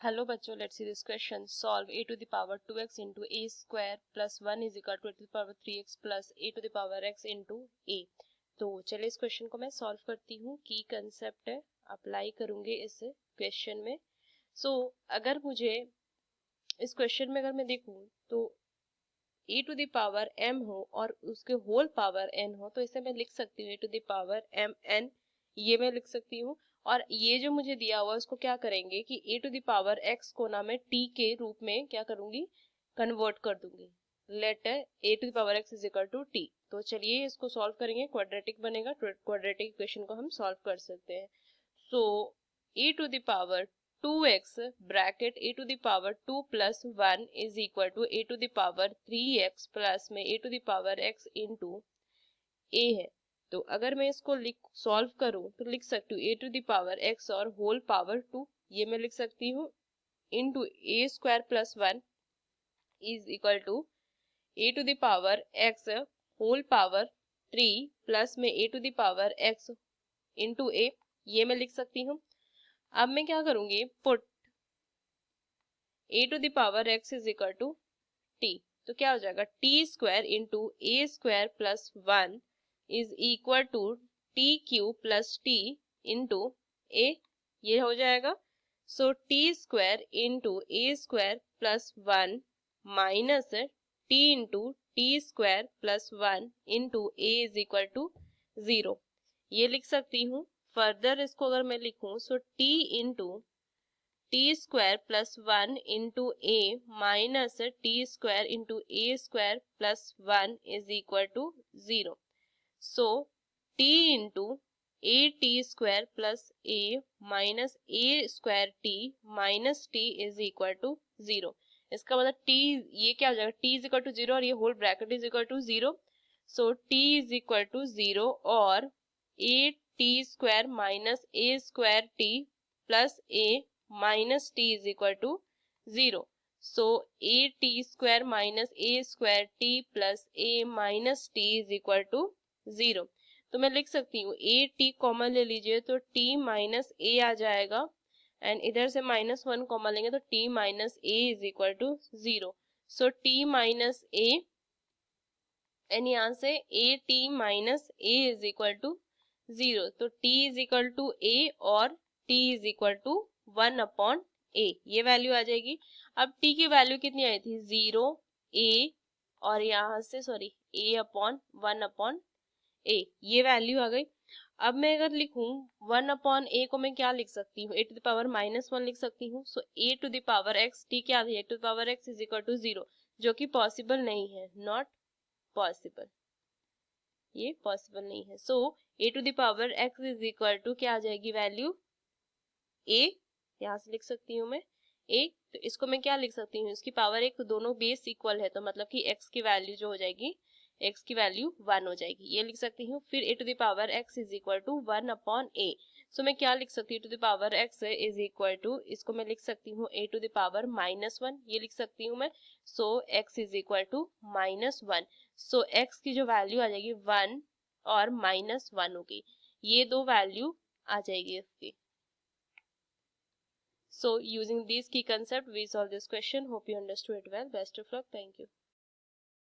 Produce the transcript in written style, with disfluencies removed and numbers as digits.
Hello बच्चों, let's see this question. Solve a to the power 2x into a square plus 1 is equal to a to the power 3x plus a to the power x into a. तो चलिए इस question को मैं solve करती हूँ. की concept है, apply करूंगे इस क्वेश्चन में. अगर मुझे इस क्वेश्चन में अगर मैं देखूँ तो a to the power m हो और उसके होल पावर n हो, तो इसे मैं लिख सकती हूँ a to the power m n, ये मैं लिख सकती हूँ. और ये जो मुझे दिया हुआ है उसको क्या करेंगे कि a to the power x को ना मैं t के रूप में क्या करूंगी, कन्वर्ट कर दूंगी. Let a to the power x is equal to t. तो चलिए इसको सॉल्व करेंगे, क्वाड्रेटिक बनेगा. क्वाड्रेटिक इक्वेशन को हम सॉल्व कर सकते हैं. So a to the power 2x bracket a to the power 2 plus 1 is equal to a to the power 3x plus में a to the power x into a है. तो अगर मैं इसको सॉल्व करूं तो लिख सकती हूँ a to the power x और होल पावर 2, ये मैं लिख सकती हूँ, into a square plus 1 is equal to a to the power x whole power 3 plus में a to the power x into a, ये मैं लिख सकती हूँ. अब मैं क्या करूंगी, put a to the power x is equal to t. तो क्या हो जाएगा, t square into a square plus 1 is equal to t q plus t into a, ये हो जाएगा. So t square into a square plus 1 minus t into t square plus 1 into a is equal to 0, ये लिख सकती हूँ. Further इसको अगर मैं लिखूं, so t into t square plus 1 into a minus t square into a square plus 1 is equal to 0. So t into a t square plus a minus a square t minus t is equal to 0. इसका मतलब t, ये क्या हो जाएगा, t is equal to 0 और ये whole bracket is equal to 0. So t is equal to 0 और a t square minus a square t plus a minus t is equal to 0. So a t square minus a square t plus a minus t is equal to 0. तो मैं लिख सकती हूँ A T common ले लीजिए तो t minus ए आ जाएगा, and इधर से माइनस 1 कॉमन लेंगे तो t minus a is equal to 0. So t minus a, and यहाँ से a t minus a is equal to 0. तो t is equal to a और t is equal to 1 upon a, ये value आ जाएगी. अब t की value कितनी आई थी, 0 a और यहाँ से sorry a upon 1 upon a, ये वैल्यू आ गई. अब मैं अगर लिखूं 1 अपॉन a को मैं क्या लिख सकती हूँ, a to the power minus 1 लिख सकती हूँ. So a to the power x, t क्या है, a to the power x is equal to 0, जो कि पॉसिबल नहीं है, नॉट पॉसिबल, ये पॉसिबल नहीं है. So a to the power x is equal to क्या आ जाएगी वैल्यू, a, यहाँ से लिख सकती हूँ मैं a. तो इसको मैं क्या लिख सकती हूँ, इसकी पावर एक, तो दोनों बेस इक्वल है, तो मतलब कि x की वैल्यू जो हो जाएगी, x की वैल्यू 1 हो जाएगी, ये लिख सकती हूँ. फिर a to the power x is equal to 1 upon a. So मैं क्या लिख सकती हूँ, to the power x is equal to, इसको मैं लिख सकती हूँ a to the power minus 1, ये लिख सकती हूँ मैं. So x is equal to minus 1. So x की जो वैल्यू आ जाएगी 1 और माइनस 1 होगी, ये दो वैल्यू आ जाएगी इसकी. So using these key concepts, we solve this question. Hope you understood it well. Best of luck. Thank you.